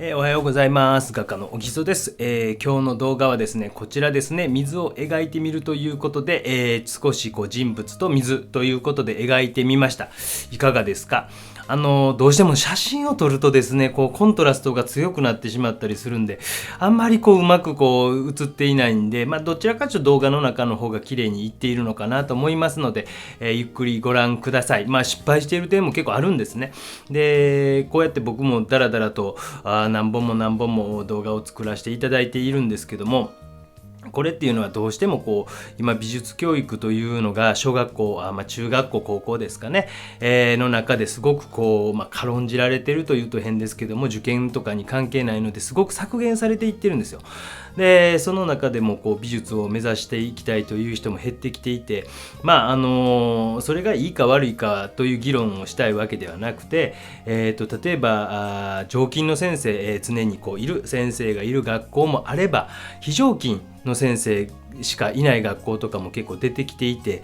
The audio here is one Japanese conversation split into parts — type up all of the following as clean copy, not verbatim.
おはようございます。画家の小木曽です。今日の動画はですね、こちらですね、水を描いてみるということで、少し人物と水ということで描いてみました。いかがですか？どうしても写真を撮るとですね、コントラストが強くなってしまったりするんで、あんまりうまく映っていないんで、どちらかというと動画の中の方が綺麗にいっているのかなと思いますので、ゆっくりご覧ください。失敗している点も結構あるんですね。で、こうやって僕もダラダラと何本も動画を作らせていただいているんですけども、これっていうのはどうしても今美術教育というのが小学校、中学校高校ですかね、の中ですごく軽んじられてるというと変ですけども、受験とかに関係ないのですごく削減されていってるんですよ。でその中でも美術を目指していきたいという人も減ってきていて、それがいいか悪いかという議論をしたいわけではなくて、例えば常勤の先生、常にいる先生がいる学校もあれば、非常勤の先生しかいない学校とかも結構出てきていて、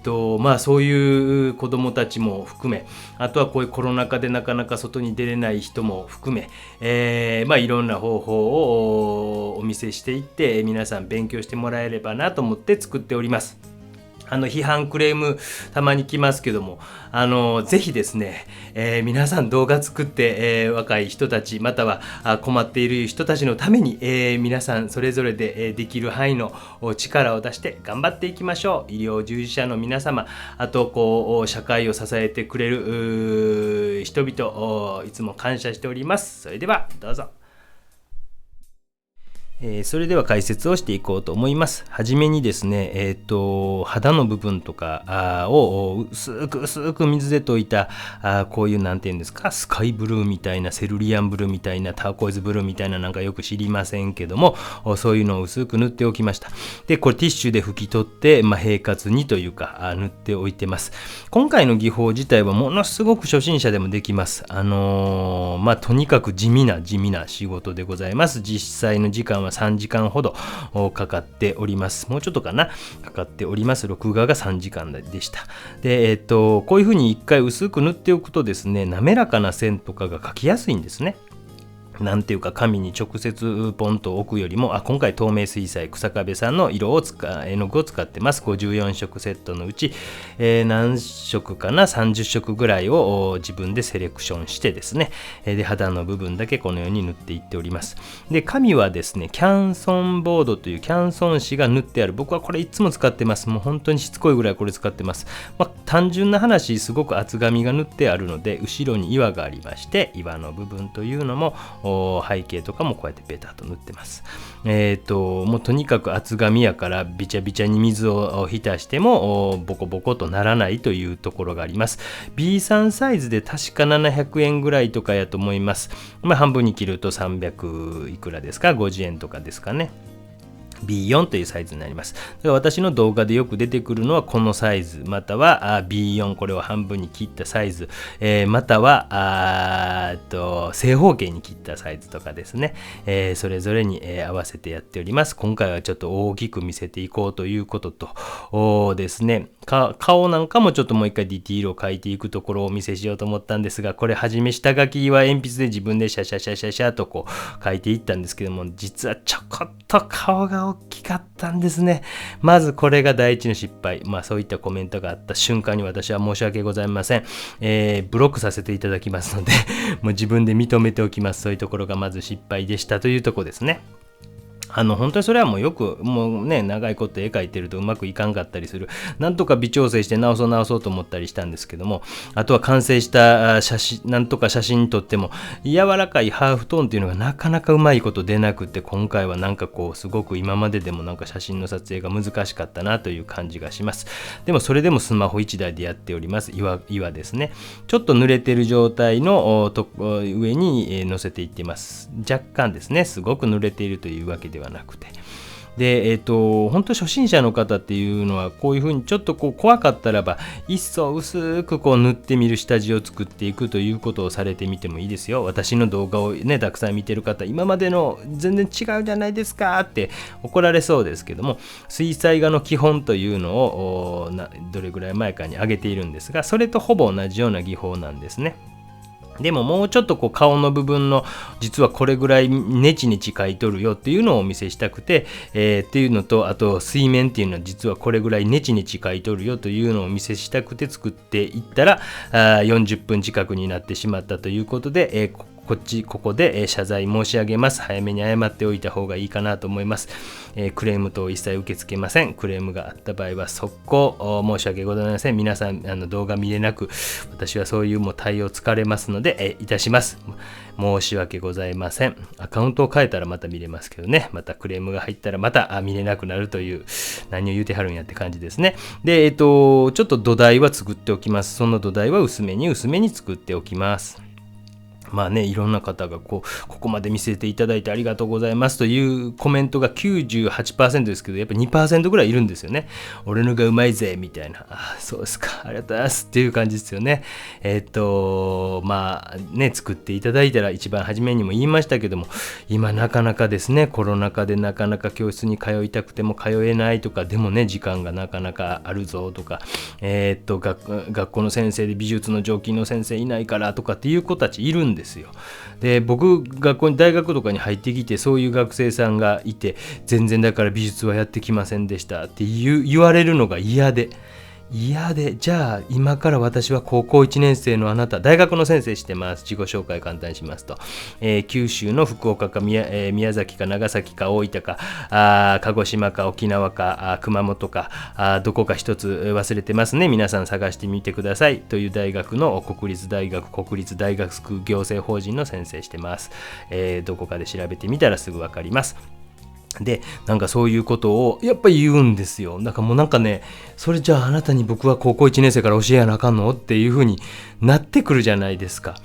そういう子どもたちも含め、あとはこういうコロナ禍でなかなか外に出れない人も含め、いろんな方法をお見せしていって、皆さん勉強してもらえればなと思って作っております。批判クレームたまに来ますけども、ぜひですね、皆さん動画作って、若い人たちまたは困っている人たちのために、皆さんそれぞれで、できる範囲の力を出して頑張っていきましょう。医療従事者の皆様、あと社会を支えてくれる人々、いつも感謝しております。それではどうぞ。それでは解説をしていこうと思います。はじめにですね、肌の部分とかを薄く水で溶いたこういうなんていうんですか、スカイブルーみたいな、セルリアンブルーみたいな、ターコイズブルーみたいな、なんかよく知りませんけども、そういうのを薄く塗っておきました。でこれティッシュで拭き取って、平滑にというか塗っておいてます。今回の技法自体はものすごく初心者でもできます。とにかく地味な仕事でございます。実際の時間は3時間ほどかかっております。もうちょっとかかっております。録画が3時間でした。で、こういうふうに一回薄く塗っておくとですね、滑らかな線とかが描きやすいんですね。なんていうか、紙に直接ポンと置くよりも、今回透明水彩草壁さんの絵の具を使ってます。54色セットのうち、何色かな、30色ぐらいを自分でセレクションしてですね、で肌の部分だけこのように塗っていっております。で紙はですね、キャンソンボードというキャンソン紙が塗ってある。僕はこれいつも使ってます。もう本当にしつこいぐらいこれ使ってます。単純な話、すごく厚紙が塗ってあるので、後ろに岩がありまして、岩の部分というのも背景とかもこうやってベタッと塗ってます。もうとにかく厚紙やからびちゃびちゃに水を浸してもボコボコとならないというところがあります。 B3 サイズで確か700円ぐらいとかやと思います。半分に切ると300いくらですか、50円とかですかね。B4 というサイズになります。私の動画でよく出てくるのはこのサイズ、または B4、これを半分に切ったサイズ、または正方形に切ったサイズとかですね、それぞれに、合わせてやっております。今回はちょっと大きく見せていこうということとですね、顔なんかもちょっともう一回ディティールを描いていくところをお見せしようと思ったんですが、これはじめ下書きは鉛筆で自分でシャシャシャシャシャと描いていったんですけども、実はちょこっと顔が大きかったんですね。まずこれが第一の失敗。そういったコメントがあった瞬間に私は申し訳ございません。ブロックさせていただきますのでもう自分で認めておきます。そういうところがまず失敗でしたというところですね。本当にそれはもうね、長いこと絵描いてるとうまくいかんかったりする。なんとか微調整して直そうと思ったりしたんですけども、あとは完成したなんとか写真に撮っても柔らかいハーフトーンっていうのがなかなかうまいこと出なくて、今回はすごく今まででも写真の撮影が難しかったなという感じがします。でもそれでもスマホ1台でやっております。岩ですね。ちょっと濡れてる状態の上に乗せていっています。若干ですね、すごく濡れているというわけではなくて、で本当初心者の方っていうのはこういうふうにちょっと怖かったらば一層薄く塗ってみる下地を作っていくということをされてみてもいいですよ。私の動画をねたくさん見てる方、今までの全然違うじゃないですかって怒られそうですけども、水彩画の基本というのをどれぐらい前かに上げているんですが、それとほぼ同じような技法なんですね。でももうちょっとこう顔の部分の実はこれぐらいネチネチ描いとるよっていうのをお見せしたくて、っていうのと、あと水面っていうのは実はこれぐらいネチネチ描いとるよというのをお見せしたくて作っていったら40分近くになってしまったということで、ここで謝罪申し上げます。早めに謝っておいた方がいいかなと思います。クレーム等一切受け付けません。クレームがあった場合は速攻申し訳ございません。皆さん動画見れなく、私はそういうもう対応疲れますので、いたします。申し訳ございません。アカウントを変えたらまた見れますけどね。またクレームが入ったらまた見れなくなるという、何を言うてはるんやって感じですね。で、ちょっと土台は作っておきます。その土台は薄めに作っておきます。まあね、いろんな方がここまで見せていただいてありがとうございますというコメントが 98% ですけど、やっぱ 2% ぐらいいるんですよね。俺のがうまいぜみたいな。そうですか、ありがとうございますっていう感じですよね。まあね、作っていただいたら一番初めにも言いましたけども、今なかなかですね、コロナ禍でなかなか教室に通いたくても通えないとか、でもね、時間がなかなかあるぞとか、学校の先生で美術の常勤の先生いないからとかっていう子たちいるんですよ。で、僕大学とかに入ってきて、そういう学生さんがいて、全然だから美術はやってきませんでしたって言われるのが嫌で、じゃあ今から私は高校1年生のあなた、大学の先生してます。自己紹介簡単にしますと、九州の福岡か宮崎か長崎か大分か鹿児島か沖縄か熊本かどこか一つ忘れてますね。皆さん探してみてくださいという大学の国立大学行政法人の先生してます。どこかで調べてみたらすぐ分かります。で、なんかそういうことをやっぱり言うんですよ。だからもうなんかね、それじゃああなたに僕は高校1年生から教えやなあかんのっていう風になってくるじゃないですか。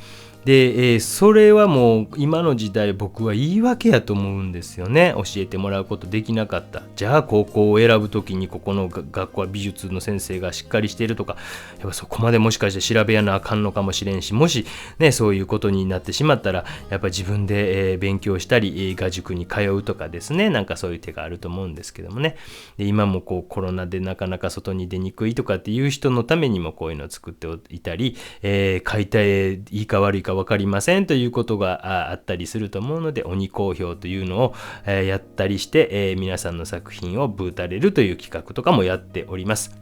で、それはもう今の時代僕は言い訳やと思うんですよね。教えてもらうことできなかった。じゃあ高校を選ぶときにここの学校は美術の先生がしっかりしているとか、やっぱそこまでもしかして調べやなあかんのかもしれんし、もしねそういうことになってしまったらやっぱり自分で勉強したり画塾に通うとかですね、なんかそういう手があると思うんですけどもね。で、今もこうコロナでなかなか外に出にくいとかっていう人のためにもこういうのを作っていたり、描いた絵いいか悪いか分かりませんということがあったりすると思うので、鬼好評というのをやったりして、皆さんの作品をブータれるという企画とかもやっております。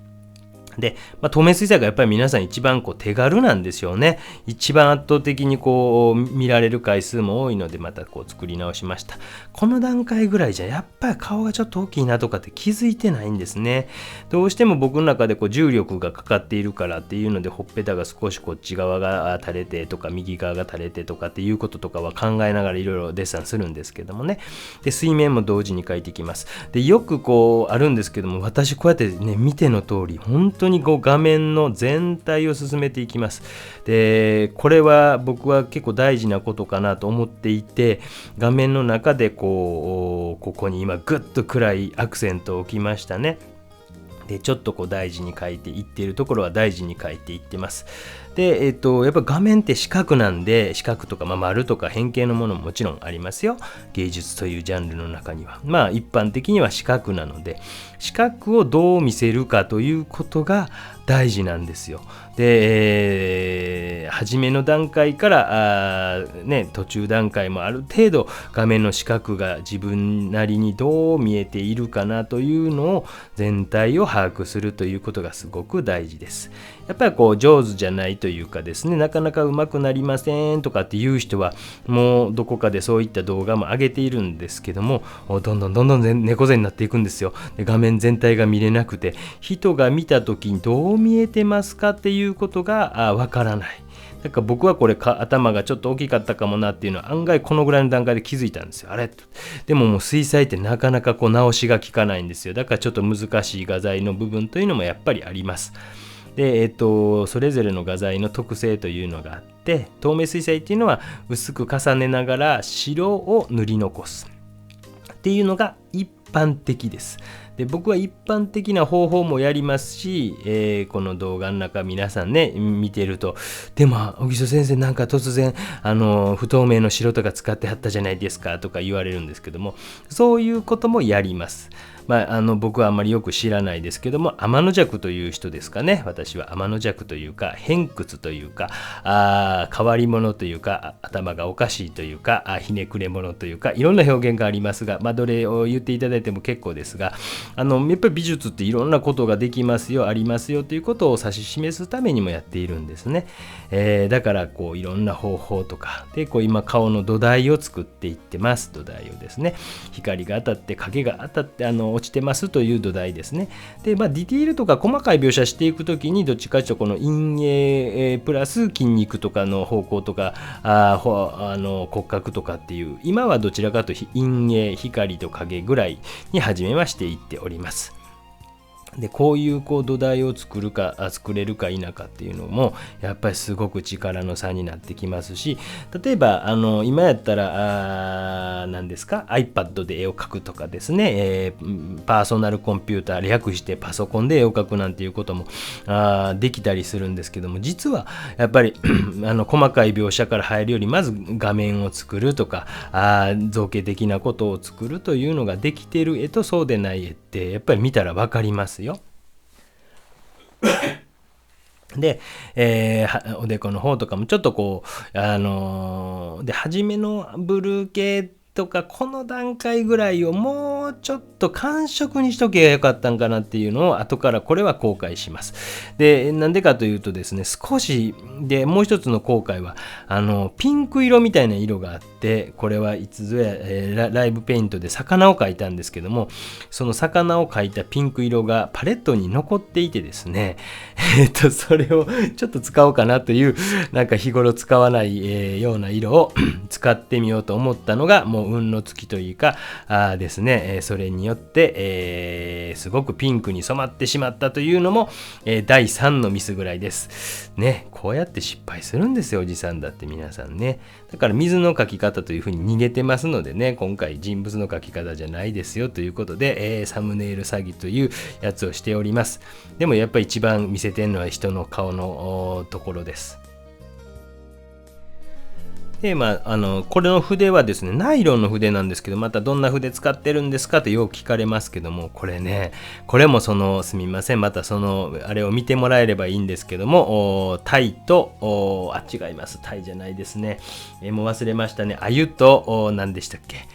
で、透明水彩がやっぱり皆さん一番手軽なんですよね。一番圧倒的に見られる回数も多いので、また作り直しました。この段階ぐらいじゃやっぱり顔がちょっと大きいなとかって気づいてないんですね。どうしても僕の中で重力がかかっているからっていうので、ほっぺたが少しこっち側が垂れてとか右側が垂れてとかっていうこととかは考えながらいろいろデッサンするんですけどもね。で、水面も同時に描いていきます。で、よくあるんですけども、私こうやってね見ての通り本当に画面の全体を進めていきます。で、これは僕は結構大事なことかなと思っていて、画面の中でここに今グッと暗いアクセントを置きましたね。で、ちょっと大事に描いていっているところは大事に描いていってます。で、やっぱ画面って四角なんで、四角とか丸とか変形のものももちろんありますよ。芸術というジャンルの中には。一般的には四角なので、四角をどう見せるかということが大事なんですよ。で、初めの段階から途中段階もある程度画面の四角が自分なりにどう見えているかなというのを全体を把握するということがすごく大事です。やっぱり上手じゃないというかですね、なかなか上手くなりませんとかっていう人はもうどこかでそういった動画も上げているんですけども、どんどん猫背になっていくんですよ。で、画面全体が見れなくて、人が見た時にどう見えてますかっていうことがわからない。だから僕はこれ頭がちょっと大きかったかもなっていうのは案外このぐらいの段階で気づいたんですよ。あれ？でも水彩ってなかなか直しが効かないんですよ。だからちょっと難しい画材の部分というのもやっぱりあります。で、それぞれの画材の特性というのがあって、透明水彩っていうのは薄く重ねながら白を塗り残すっていうのが一般的です。で、僕は一般的な方法もやりますし、この動画の中皆さんね見てると、でも小木曽先生なんか突然不透明の白とか使ってはったじゃないですかとか言われるんですけども、そういうこともやります。僕はあんまりよく知らないですけども、天の弱という人ですかね。私は天の弱というか偏屈というか変わり者というか頭がおかしいというかひねくれ者というか、いろんな表現がありますが、どれを言っていただいても結構ですが、やっぱり美術っていろんなことができますよ、ありますよということを指し示すためにもやっているんですね。だからいろんな方法とかで今顔の土台を作っていってます。土台をですね、光が当たって影が当たって落ちてますという土台ですね。で、ディティールとか細かい描写していくときに、どっちかというとこの陰影プラス筋肉とかの方向とか骨格とかっていう、今はどちらかというと陰影、光と影ぐらいに始めはしていっております。でこういう土台を作れるか否かっていうのもやっぱりすごく力の差になってきますし、例えば今やったら何ですか iPad で絵を描くとかですね、パーソナルコンピューター略してパソコンで絵を描くなんていうこともできたりするんですけども、実はやっぱり細かい描写から入るよりまず画面を作るとか造形的なことを作るというのができている絵とそうでない絵ってやっぱり見たら分かりますよ。で、おでこの方とかもちょっとで初めのブルー系とかこの段階ぐらいをもうちょっと感触にしとけばよかったんかなっていうのを後からこれは後悔します。でなんでかというとですね、少しでもう一つの後悔はピンク色みたいな色があって、これはいつぞや、ライブペイントで魚を描いたんですけども、その魚を描いたピンク色がパレットに残っていてですね、それをちょっと使おうかなというなんか日頃使わない、ような色を使ってみようと思ったのがもう運の尽きというかですね、それによって、すごくピンクに染まってしまったというのも、第3のミスぐらいですね。こうやって失敗するんですよ、おじさんだって皆さんね。だから水の描き方というふうに逃げてますのでね、今回人物の描き方じゃないですよということで、サムネイル詐欺というやつをしております。でもやっぱり一番見せてるのは人の顔のところです。でこれの筆はですね、ナイロンの筆なんですけど、またどんな筆使ってるんですかってよく聞かれますけども、これね、これもすみません、またあれを見てもらえればいいんですけども、タイと違います、タイじゃないですね、もう忘れましたね、アユと何でしたっけ、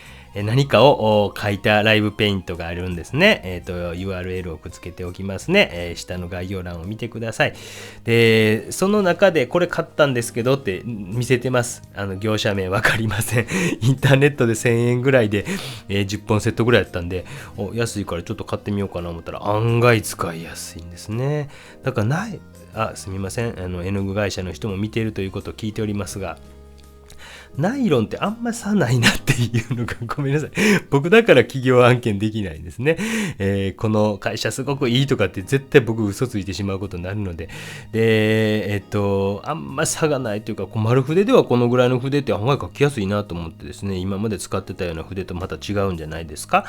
何かを書いたライブペイントがあるんですね。URL をくっつけておきますね。下の概要欄を見てください。で、その中でこれ買ったんですけどって見せてます。業者名わかりません。インターネットで1000円ぐらいで、10本セットぐらいやったんで、安いからちょっと買ってみようかな思ったら案外使いやすいんですね。だからすみません。絵の具会社の人も見ているということを聞いておりますが、ナイロンってあんま差ないなっていうのがごめんなさい。僕だから企業案件できないんですね。この会社すごくいいとかって絶対僕嘘ついてしまうことになるので。で、あんま差がないというか、丸筆ではこのぐらいの筆って案外書きやすいなと思ってですね、今まで使ってたような筆とまた違うんじゃないですか。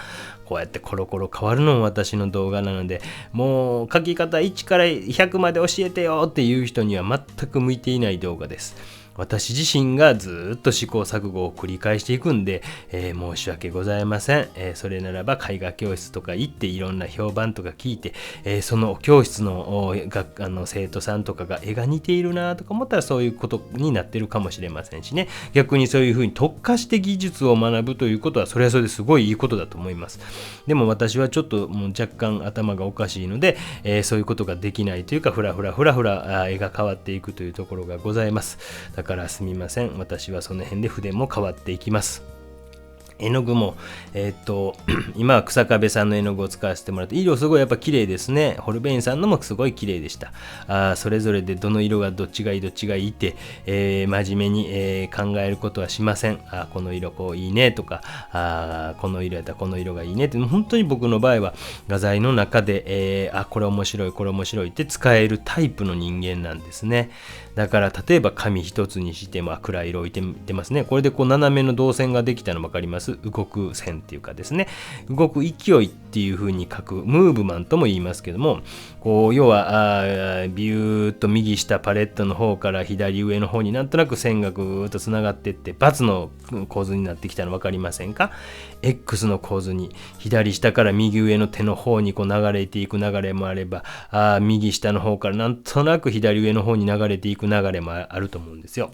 こうやってコロコロ変わるのも私の動画なので、もう書き方1から100まで教えてよっていう人には全く向いていない動画です。私自身がずっと試行錯誤を繰り返していくんで、申し訳ございません。それならば絵画教室とか行っていろんな評判とか聞いて、その教室の生徒さんとかが絵が似ているなとか思ったらそういうことになってるかもしれませんしね。逆にそういうふうに特化して技術を学ぶということはそれはそれですごいいいことだと思います。でも私はちょっともう若干頭がおかしいので、そういうことができないというかふらふら絵が変わっていくというところがございます。だからすみません。私はその辺で筆も変わっていきます。絵の具も、今は草壁さんの絵の具を使わせてもらって、色すごいやっぱ綺麗ですね。ホルベインさんのもすごい綺麗でした。それぞれでどの色がどっちがいいって、真面目に、考えることはしません。この色こういいねとか、この色やったらこの色がいいねって、本当に僕の場合は画材の中で、これ面白いって使えるタイプの人間なんですね。だから例えば紙一つにしても暗い色置いてますね。これで斜めの導線ができたの分かります？動く線っていうかですね、動く勢いっていう風に書くムーブマンとも言いますけども、こう要はビューッと右下パレットの方から左上の方になんとなく線がぐーっとつながっていって×の構図になってきたの分かりませんか？ X の構図に左下から右上の手の方にこう流れていく流れもあれば、右下の方からなんとなく左上の方に流れていく流れもあると思うんですよ。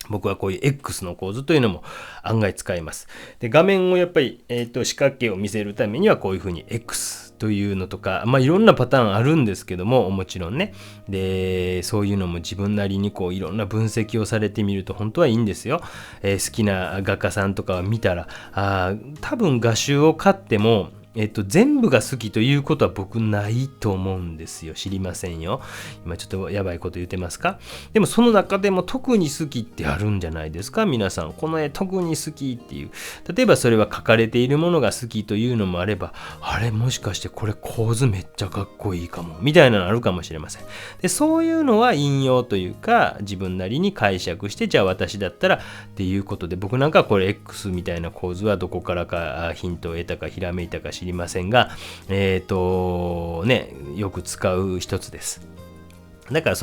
僕はこういう X の構図というのも案外使います。で、画面をやっぱり、四角形を見せるためにはこういうふうに X というのとか、いろんなパターンあるんですけども、もちろんね。で、そういうのも自分なりにこういろんな分析をされてみると本当はいいんですよ。好きな画家さんとかを見たら、多分画集を買っても、全部が好きということは僕ないと思うんですよ。知りませんよ。今ちょっとやばいこと言ってますか？でもその中でも特に好きってあるんじゃないですか？皆さん、この絵特に好きっていう。例えばそれは描かれているものが好きというのもあれば、あれもしかしてこれ構図めっちゃかっこいいかも。みたいなのあるかもしれません。で、そういうのは引用というか、自分なりに解釈して、じゃあ私だったらっていうことで、僕なんかはこれ X みたいな構図はどこからかヒントを得たかひらめいたか知りませんが、よく使う一つです。だから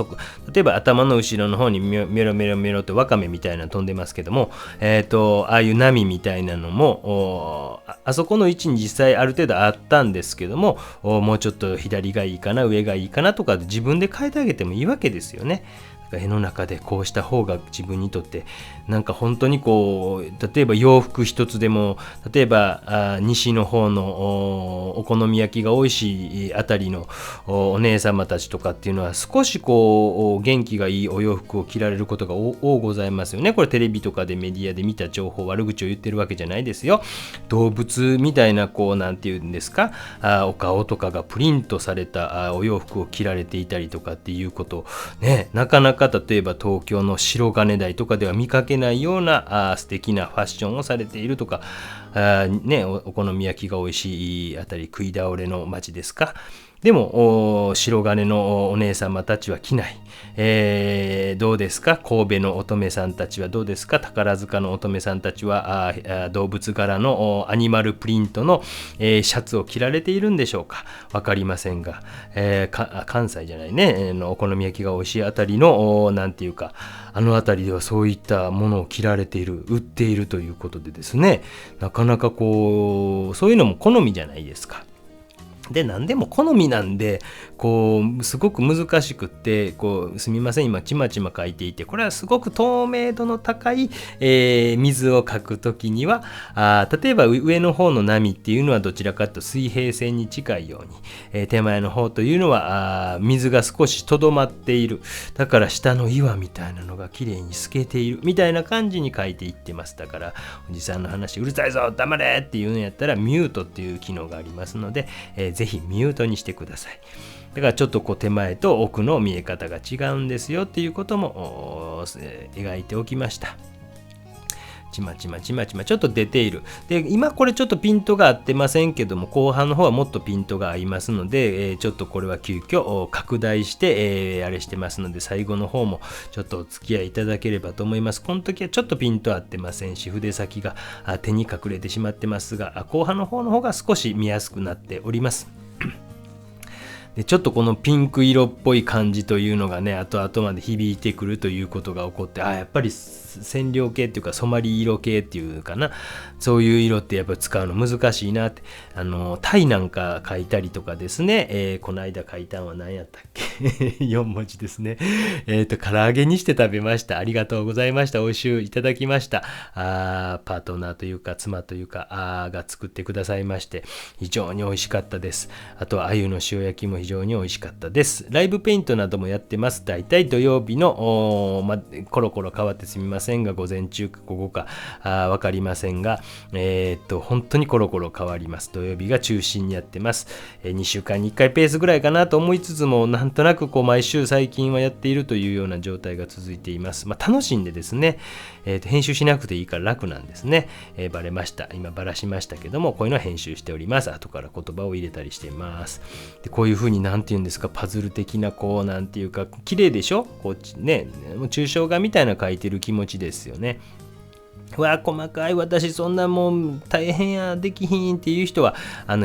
例えば頭の後ろの方にメロメロメロとワカメみたいなの飛んでますけども、ああいう波みたいなのもあそこの位置に実際ある程度あったんですけども、もうちょっと左がいいかな上がいいかなとか自分で変えてあげてもいいわけですよね。絵の中でこうした方が自分にとってなんか本当にこう、例えば洋服一つでも、例えば西の方のお好み焼きが美味しいあたりのお姉様たちとかっていうのは少しこう元気がいいお洋服を着られることが多ございますよね。これテレビとかでメディアで見た情報、悪口を言ってるわけじゃないですよ。動物みたいなこうなんていうんですか、お顔とかがプリントされたお洋服を着られていたりとかっていうことね、なかなか例えば東京の白金台とかでは見かけないような素敵なファッションをされているとか、お好み焼きが美味しいあたり食い倒れの街ですか。でも白金のお姉様たちは着ない、どうですか？神戸の乙女さんたちはどうですか？宝塚の乙女さんたちは動物柄のアニマルプリントの、シャツを着られているんでしょうか？わかりませんが、関西じゃないね、お好み焼きが美味しいあたりのなんていうか、あのあたりではそういったものを着られている、売っているということでですね、なかなかこうそういうのも好みじゃないですか。で、何でも好みなんで、こうすごく難しくって、こうすみません今ちまちま書いていて、これはすごく透明度の高い、水を描くときには例えば上の方の波っていうのはどちらかと水平線に近いように、手前の方というのは水が少しとどまっている、だから下の岩みたいなのが綺麗に透けているみたいな感じに書いていってます。だからおじさんの話うるさいぞ黙れっていうのやったらミュートっていう機能がありますので、ぜひミュートにしてください。だからちょっとこう手前と奥の見え方が違うんですよっていうことも描いておきました。ちまちまちまちまちょっと出ている。で、今これちょっとピントが合ってませんけども、後半の方はもっとピントが合いますので、ちょっとこれは急遽拡大して、あれしてますので、最後の方もちょっとお付き合いいただければと思います。この時はちょっとピント合ってませんし、筆先が手に隠れてしまってますが、後半の方が少し見やすくなっております。でちょっとこのピンク色っぽい感じというのがね、後々まで響いてくるということが起こって、やっぱり染料系っていうか染まり色系っていうかな、そういう色ってやっぱり使うの難しいなって、タイなんか書いたりとかですね、この間書いたのは何やったっけ4文字ですね。唐揚げにして食べました。ありがとうございました。美味しゅういただきました。パートナーというか妻というかが作ってくださいまして、非常に美味しかったです。あとは鮎の塩焼きも非常に美味しかったです。ライブペイントなどもやってます。だいたい土曜日のコロコロ変わってすみませんが、午前中か午後かわかりませんが、本当にコロコロ変わります。土曜日が中心にやってます。2週間に1回ペースぐらいかなと思いつつも、なんとなくこう毎週最近はやっているというような状態が続いています。楽しんでですね、編集しなくていいから楽なんですね。バレました。今バラしましたけども、こういうのは編集しております。後から言葉を入れたりしています。でこういう風になんていうんですか、パズル的なこうなんていうか綺麗でしょ、こうね、抽象画みたいな描いてる気持ちですよね。細かい、私そんなもう大変やできひんっていう人は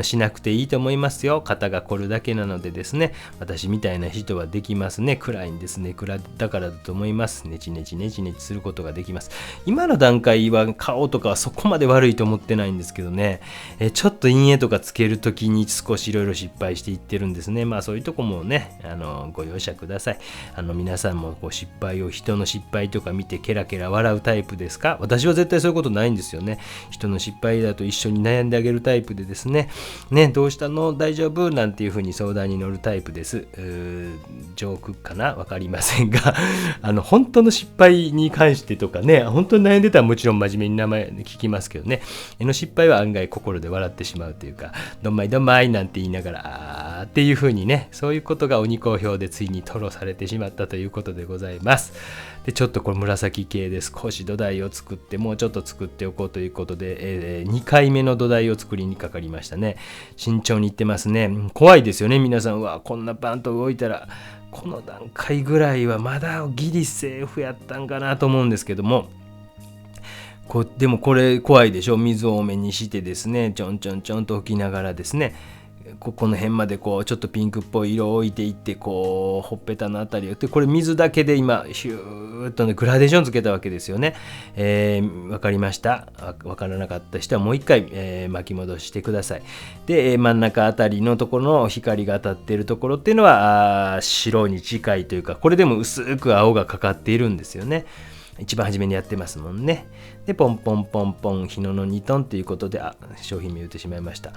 しなくていいと思いますよ。肩が凝るだけなのでですね、私みたいな人はできますね。暗いんですね。暗だからだと思います。ネチネチすることができます。今の段階は顔とかはそこまで悪いと思ってないんですけどね、ちょっと陰影とかつけるときに少しいろいろ失敗していってるんですね。そういうとこもね、ご容赦ください。皆さんも人の失敗とか見てケラケラ笑うタイプですか？私は絶対そういうことないんですよね。人の失敗だと一緒に悩んであげるタイプでですね、どうしたの？大丈夫？なんていうふうに相談に乗るタイプです。ジョークかな？わかりませんが本当の失敗に関してとかね、本当に悩んでたらもちろん真面目に名前聞きますけどね、の失敗は案外心で笑ってしまうというか、どんまいどんまいなんて言いながらっていうふうにね、そういうことが鬼好評でついに吐露されてしまったということでございます。でちょっとこれ紫系で少し土台を作って、もうちょっと作っておこうということで、2回目の土台を作りにかかりましたね。慎重にいってますね。怖いですよね、皆さんは。こんなバンと動いたら、この段階ぐらいはまだギリセーフやったんかなと思うんですけども、でもこれ怖いでしょ。水を多めにしてですね、ちょんちょんちょんと置きながらですね、この辺までちょっとピンクっぽい色を置いていって、ほっぺたのあたりを、でこれ水だけで今ヒューッとねグラデーションつけたわけですよね。わかりました。わからなかった人はもう一回、巻き戻してください。で真ん中あたりのところの光が当たっているところっていうのは白に近いというか、これでも薄く青がかかっているんですよね。一番初めにやってますもんね。でポンポンポンポン日野の2トンということで、商品名言ってしまいました。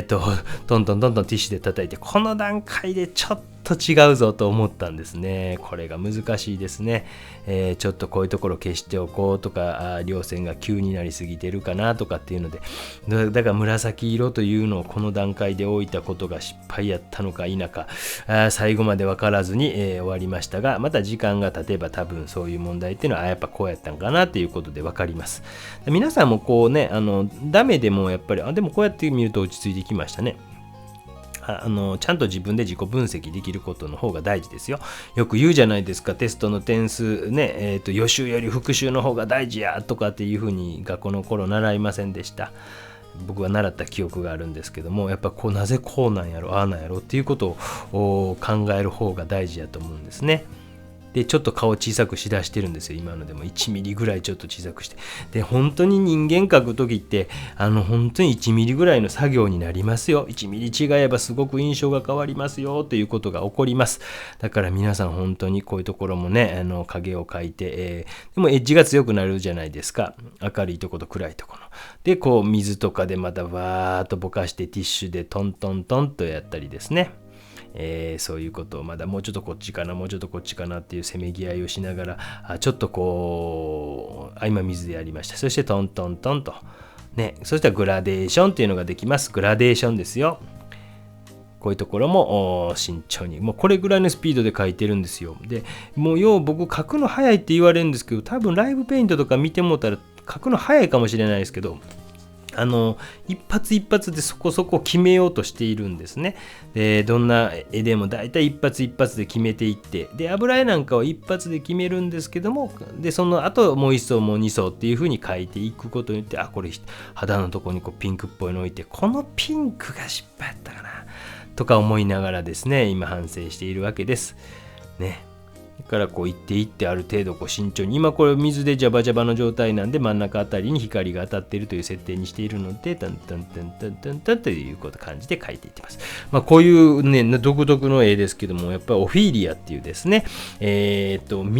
トントントントンティッシュで叩いて、この段階でちょっと違うぞと思ったんですね。これが難しいですね。ちょっとこういうところ消しておこうとか、稜線が急になりすぎてるかなとかっていうので、だから紫色というのをこの段階で置いたことが失敗やったのか否か、最後まで分からずに、終わりましたが、また時間が経てば多分そういう問題っていうのはやっぱこうやったんかなっていうことで分かります。皆さんもダメでもやっぱりでもこうやって見ると落ち着いてきましたね。ちゃんと自分で自己分析できることの方が大事ですよ。よく言うじゃないですか、テストの点数ね、予習より復習の方が大事やとかっていうふうに学校の頃習いませんでした。僕は習った記憶があるんですけども、やっぱなぜこうなんやろああなんやろっていうことを考える方が大事やと思うんですね。でちょっと顔小さくしだしてるんですよ。今のでも1ミリぐらいちょっと小さくして、で本当に人間描く時って本当に1ミリぐらいの作業になりますよ。1ミリ違えばすごく印象が変わりますよということが起こります。だから皆さん本当にこういうところもね影を描いて、でもエッジが強くなるじゃないですか。明るいところと暗いところで水とかでまたわーっとぼかしてティッシュでトントントンとやったりですね、そういうことをまだもうちょっとこっちかなもうちょっとこっちかなっていうせめぎ合いをしながら、ちょっと今水でやりました。そしてトントントンとね、そしたらグラデーションっていうのができます。グラデーションですよ。こういうところも慎重に、もうこれぐらいのスピードで書いてるんですよ。でもう僕書くの早いって言われるんですけど、多分ライブペイントとか見てもらったら書くの早いかもしれないですけど、一発一発でそこそこ決めようとしているんですね。でどんな絵でもだいたい一発一発で決めていって、で油絵なんかを一発で決めるんですけども、でその後もう一層もう二層っていう風に描いていくことによって、これ肌のところにピンクっぽいのを置いて、このピンクが失敗やったかなとか思いながらですね、今反省しているわけですね。だから行っていってある程度慎重に、今これ水でジャバジャバの状態なんで真ん中あたりに光が当たっているという設定にしているので、タンタンタンタンタンタンという感じで描いていってます。こういうね独特の絵ですけども、やっぱりオフィーリアっていうですね、ミ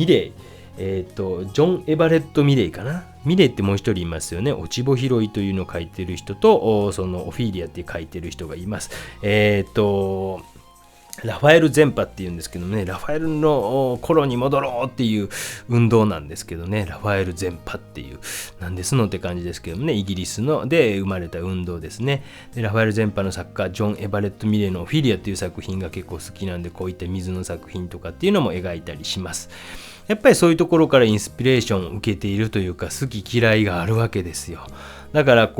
レイ、ジョン・エバレット・ミレイかな。ミレイってもう一人いますよね。落ち穂拾いというのを描いてる人と、そのオフィーリアって描いてる人がいます。ラファエル全派っていうんですけどね、ラファエルの頃に戻ろうっていう運動なんですけどね、ラファエル全派っていうなんですのって感じですけどね、イギリスので生まれた運動ですね。でラファエル全派の作家ジョン・エバレット・ミレイのオフィリアっていう作品が結構好きなんで、こういった水の作品とかっていうのも描いたりします。やっぱりそういうところからインスピレーションを受けているというか、好き嫌いがあるわけですよ。だから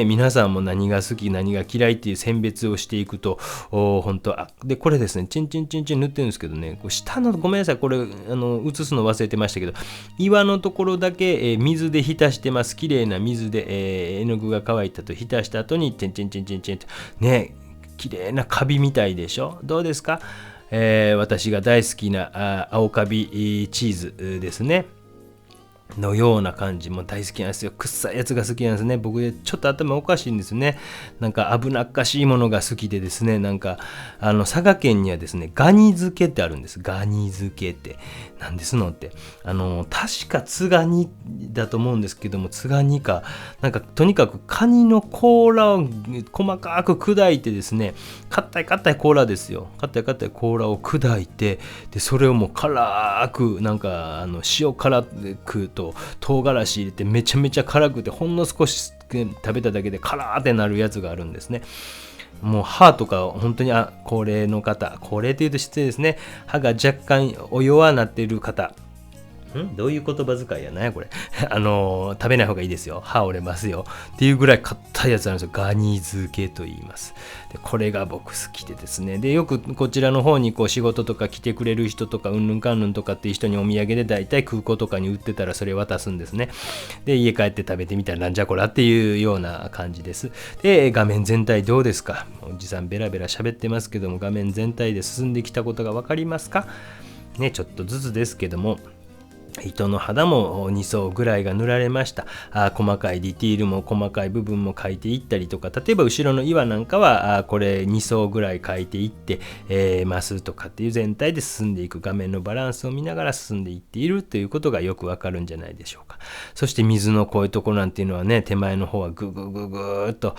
皆さんも何が好き何が嫌いっていう選別をしていくと、本当したでこれですねチンチンチンチン塗ってるんですけどね、こう下のごめんなさいこれ映すの忘れてましたけど、岩のところだけ、水で浸してます。綺麗な水で、絵の具が乾いたと浸した後にチンチンチンチンチンとね、綺麗なカビみたいでしょ。どうですか？私が大好きな青カビチーズですねのような感じも大好きなんですよ。臭いやつが好きなんですね。僕ちょっと頭おかしいんですね。なんか危なっかしいものが好きでですね、なんか佐賀県にはですねガニ漬けってあるんです。ガニ漬けって何ですのって、確かつがにだと思うんですけども、つがにかなんかとにかくカニの甲羅を細かく砕いてですね、硬い甲羅ですよ。硬い甲羅を砕いて、でそれをもう辛くなんか塩辛くと唐辛子入れてめちゃめちゃ辛くて、ほんの少し食べただけで辛ーってなるやつがあるんですね。もう歯とか本当に高齢の方、高齢というと失礼ですね、歯が若干お弱なっている方、どういう言葉遣いやなこれ食べない方がいいですよ、歯折れますよっていうぐらい硬いやつなんですよ。ガニ漬けと言います。でこれが僕好きでですね、でよくこちらの方にこう仕事とか来てくれる人とかうんぬんかんぬんとかっていう人にお土産でだいたい空港とかに売ってたらそれ渡すんですね。で家帰って食べてみたらなんじゃこらっていうような感じです。で画面全体どうですか？おじさんベラベラ喋ってますけども、画面全体で進んできたことが分かりますかね。ちょっとずつですけども、糸の肌も2層ぐらいが塗られました。細かいディティールも細かい部分も描いていったりとか、例えば後ろの岩なんかはこれ2層ぐらい描いていってますとかっていう全体で進んでいく、画面のバランスを見ながら進んでいっているということがよくわかるんじゃないでしょうか。そして水のこういうところなんていうのはね、手前の方はグーっと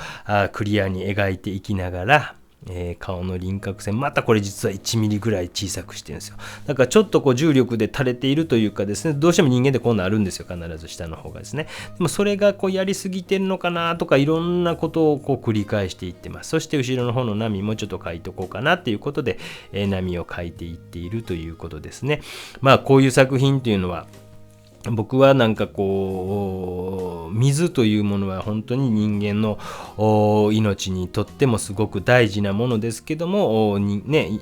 クリアに描いていきながら、顔の輪郭線またこれ実は1ミリぐらい小さくしてるんですよ。だからちょっとこう重力で垂れているというかですね、どうしても人間でこうなるんですよ、必ず下の方がですね。でもそれがこうやりすぎてるのかなとか、いろんなことをこう繰り返していってます。そして後ろの方の波もちょっと描いとこうかなっていうことで、波を描いていっているということですね。まあこういう作品というのは僕はなんかこう水というものは本当に人間の命にとってもすごく大事なものですけども、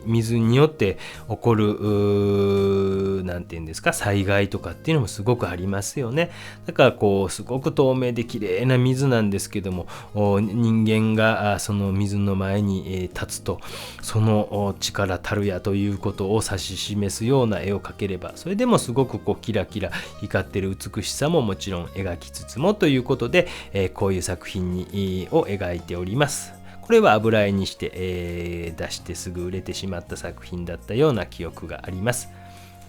水によって起こるなんていうんですか、災害とかっていうのもすごくありますよね。だからこうすごく透明で綺麗な水なんですけども、人間がその水の前に立つとその力たるやということを指し示すような絵を描ければ、それでもすごくこうキラキラ光ってる美しさももちろん描きつつもということで、こういう作品を描いております。これは油絵にして、出してすぐ売れてしまった作品だったような記憶があります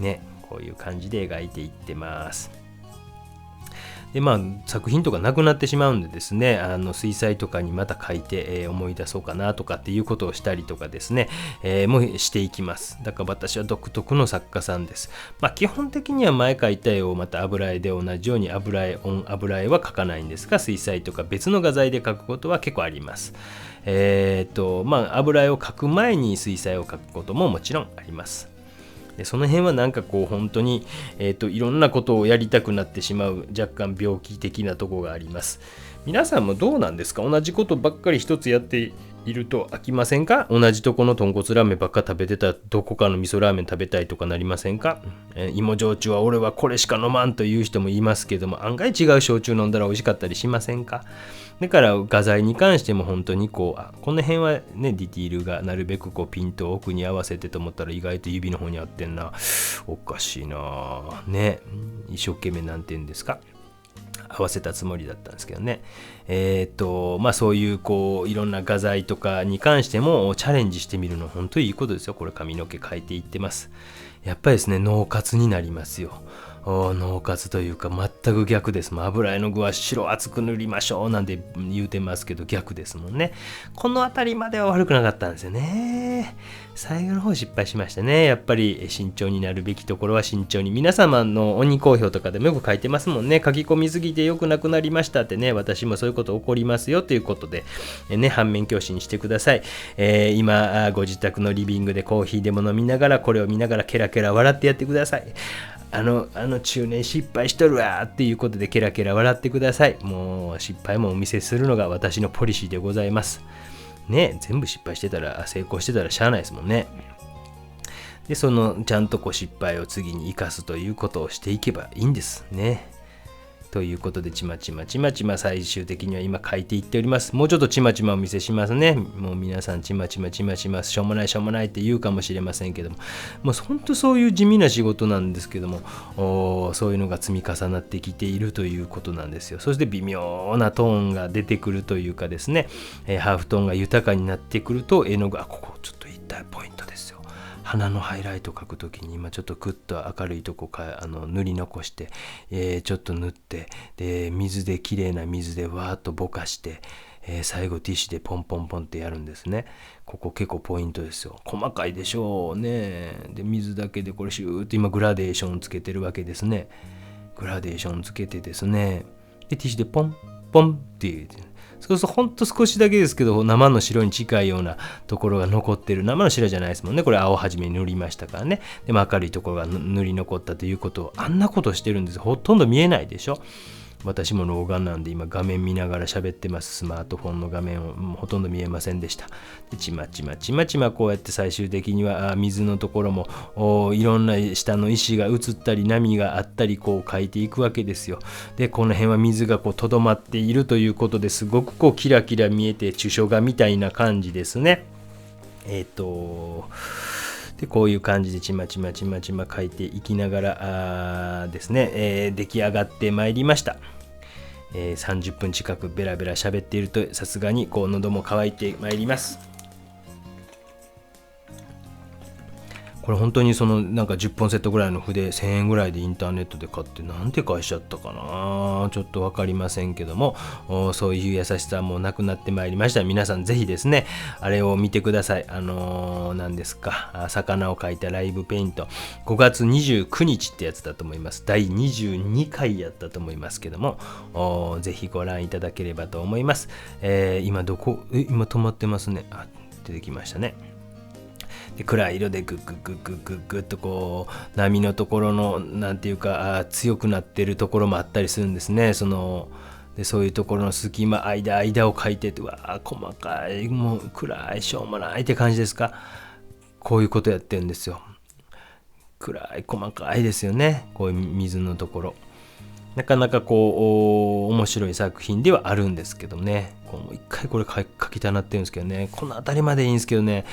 ね。こういう感じで描いていってます。で作品とかなくなってしまうんでですね、水彩とかにまた書いて、思い出そうかなとかっていうことをしたりとかですね、もしていきます。だから私は独特の作家さんです。基本的には前描いた絵をまた油絵で同じように油絵は描かないんですが、水彩とか別の画材で描くことは結構あります。油絵を描く前に水彩を描くことももちろんあります。でその辺はなんかこう本当に、いろんなことをやりたくなってしまう若干病気的なところがあります。皆さんもどうなんですか？同じことばっかり一つやっていると飽きませんか？同じとこの豚骨ラーメンばっか食べてたらどこかの味噌ラーメン食べたいとかなりませんか？芋焼酎は俺はこれしか飲まんという人もいますけども、案外違う焼酎飲んだら美味しかったりしませんか？だから画材に関しても本当にこの辺はねディティールがなるべくこうピントを奥に合わせてと思ったら意外と指の方に合ってんな、おかしいなね。一生懸命なんて言うんですか、合わせたつもりだったんですけどね。そういうこういろんな画材とかに関してもチャレンジしてみるの本当にいいことですよ。これ髪の毛描いていってます。やっぱりですね、脳活になりますよ。脳活というか全く逆です。油絵の具は白厚く塗りましょうなんて言うてますけど逆ですもんね。この辺りまでは悪くなかったんですよね。最後の方失敗しましたね。やっぱり慎重になるべきところは慎重に。皆様の鬼好評とかでもよく書いてますもんね。書き込みすぎて良くなくなりましたってね、私もそういうこと起こりますよということで、反面教師にしてください。今ご自宅のリビングでコーヒーでも飲みながらこれを見ながらケラケラ笑ってやってください。中年失敗しとるわっていうことでケラケラ笑ってください。もう失敗もお見せするのが私のポリシーでございます。ね、全部失敗してたら、成功してたらしゃあないですもんね。で、ちゃんと失敗を次に生かすということをしていけばいいんですね。ということで、ちまちま最終的には今書いていっております。もうちょっとちまちまお見せしますね。もう皆さんちまちましょうもないって言うかもしれませんけども、もう本当そういう地味な仕事なんですけども、そういうのが積み重なってきているということなんですよ。そして微妙なトーンが出てくるというかですね、ハーフトーンが豊かになってくると、絵の具、ここちょっといったポイントですよ。鼻のハイライト描くときに今ちょっとグッと明るいとこ塗り残して、ちょっと塗って、で綺麗な水でわーっとぼかして、最後ティッシュでポンポンポンってやるんですね。ここ結構ポイントですよ。細かいでしょうね。で水だけでこれシューッと今グラデーションつけてるわけですね。グラデーションつけてですね、でティッシュでポンポンっていう、そうするとほんと少しだけですけど生の白に近いようなところが残ってる。生の白じゃないですもんね。これ青はじめに塗りましたからね。でも明るいところが塗り残ったということを、あんなことしてるんです。ほとんど見えないでしょ。私も老眼なんで今画面見ながら喋ってます。スマートフォンの画面をほとんど見えませんでした。でちまちまこうやって最終的には水のところもいろんな下の石が映ったり波があったり描いていくわけですよ。でこの辺は水がとどまっているということですごくキラキラ見えて抽象画みたいな感じですね。でこういう感じでちまちま書いていきながらですね、出来上がってまいりました。30分近くベラベラ喋っているとさすがに喉も渇いてまいります。これ本当になんか10本セットぐらいの筆1000円ぐらいでインターネットで買ってなんて返しちゃったかな、ちょっと分かりませんけども、そういう優しさもなくなってまいりました。皆さんぜひですねあれを見てください。何ですか、魚を描いたライブペイント5月29日ってやつだと思います。第22回やったと思いますけども、ぜひご覧いただければと思います。今止まってますね。出てきましたね。で暗い色でグッグッグッグッグッグッと波のところのなんていうか強くなってるところもあったりするんですね。でそういうところの隙間間を描いてて、細かい、もう暗いしょうもないって感じですか。こういうことやってるんですよ。暗い細かいですよね。こういう水のところなかなか面白い作品ではあるんですけどね。もう一回これ書きたなってるんですけどね。この辺りまでいいんですけどね、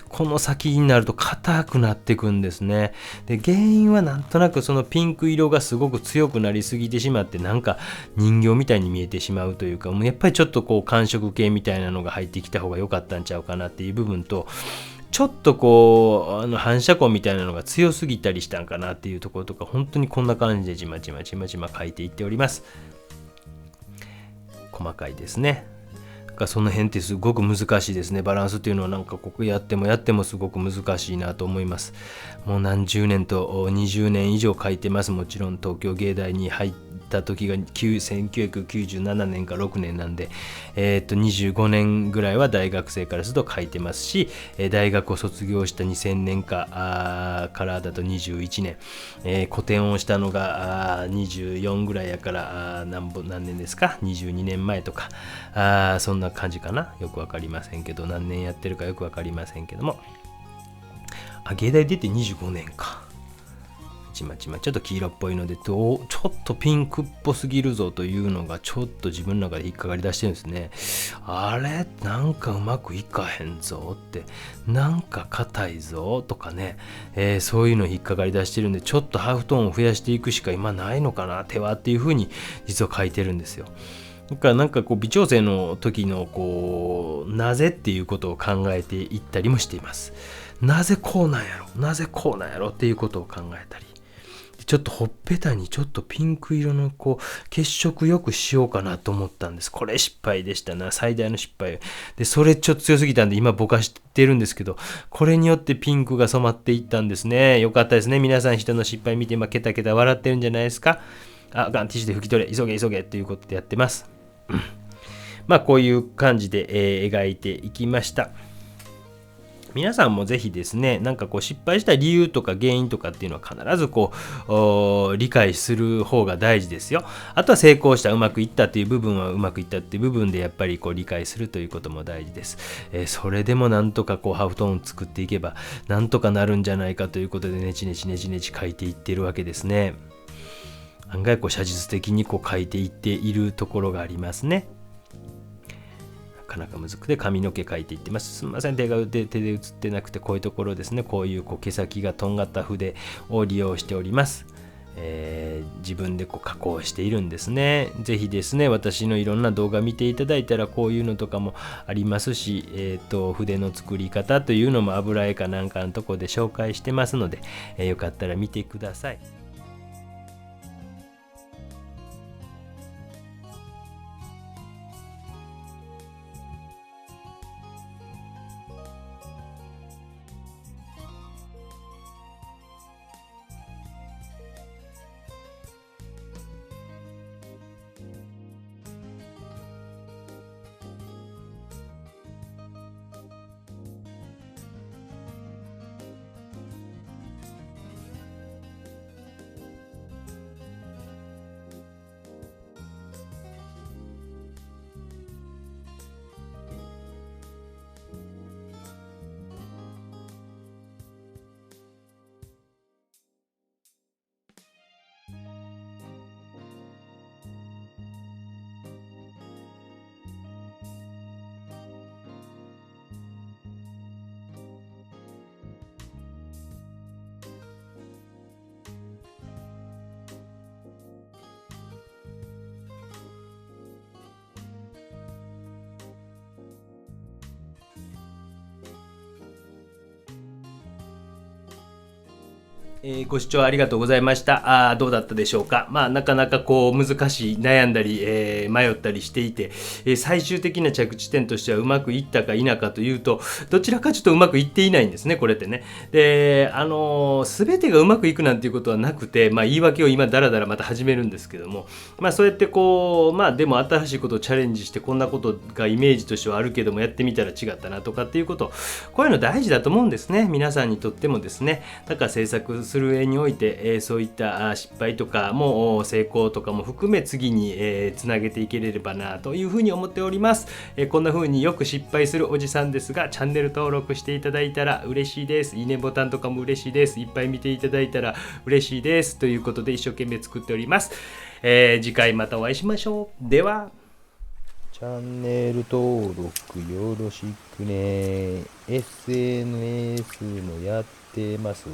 この先になると硬くなってくんですね。で原因はなんとなくピンク色がすごく強くなりすぎてしまって、なんか人形みたいに見えてしまうというか、もうやっぱりちょっと寒色系みたいなのが入ってきた方が良かったんちゃうかなっていう部分と、ちょっと反射光みたいなのが強すぎたりしたんかなっていうところとか、本当にこんな感じでちまちま書いていっております。細かいですね。その辺ってすごく難しいですね。バランスっていうのはなんかここやってもすごく難しいなと思います。もう何十年と20年以上書いてます。もちろん東京芸大に入った時が1997年か6年なんで、25年ぐらいは大学生からすると書いてますし、大学を卒業した2000年からだと21年、個展をしたのが24ぐらいやから何年ですか、22年前とかそんな感じかな。よくわかりませんけど、何年やってるかよくわかりませんけども、芸大出て25年か。ちまちょっと黄色っぽいのでちょっとピンクっぽすぎるぞというのがちょっと自分の中で引っかかりだしてるんですね。あれなんかうまくいかへんぞって、なんか硬いぞとかね、そういうの引っかかりだしてるんで、ちょっとハーフトーンを増やしていくしか今ないのかな手はっていう風に実は書いてるんですよ。だからなんか微調整の時のなぜっていうことを考えていったりもしています。なぜこうなんやろっていうことを考えたり、ちょっとほっぺたにちょっとピンク色の血色よくしようかなと思ったんです。これ失敗でしたな、最大の失敗で、それちょっと強すぎたんで今ぼかしてるんですけど、これによってピンクが染まっていったんですね。よかったですね。皆さん人の失敗見てケタケタ笑ってるんじゃないですか。ガンティッシュで拭き取れ、急げっていうことでやってます。こういう感じで、描いていきました。皆さんもぜひですね、なんかこう失敗した理由とか原因とかっていうのは必ずこう理解する方が大事ですよ。あとは成功した、うまくいったっていう部分はうまくいったっていう部分でやっぱりこう理解するということも大事です。それでもなんとかこうハーフトーン作っていけばなんとかなるんじゃないかということでネチネチネチネチ書いていっているわけですね。案外こう写実的にこう書いていっているところがありますね。なかなか難しくて髪の毛描いていってます。すみません、手で写ってなくて、こういうところですね、こういう毛先がとんがった筆を利用しております。自分でこう加工しているんですね。ぜひですね、私のいろんな動画見ていただいたらこういうのとかもありますし、筆の作り方というのも油絵かなんかのところで紹介してますので、よかったら見てください。ご視聴ありがとうございました。どうだったでしょうか。なかなかこう難しい、悩んだり、迷ったりしていて、最終的な着地点としてはうまくいったか否かというと、どちらかちょっとうまくいっていないんですね、これってね。で、全てがうまくいくなんていうことはなくて、言い訳を今だらだらまた始めるんですけども、そうやってこう、でも新しいことをチャレンジして、こんなことがイメージとしてはあるけども、やってみたら違ったなとかっていうこと、こういうの大事だと思うんですね。皆さんにとってもですね。だから制作する上において、そういった失敗とかも成功とかも含め次に、つなげていけれればなというふうに思っております。こんな風によく失敗するおじさんですが、チャンネル登録していただいたら嬉しいです。いいねボタンとかも嬉しいです。いっぱい見ていただいたら嬉しいです。ということで一生懸命作っております。次回またお会いしましょう。では。チャンネル登録よろしくね。SNS もやってます。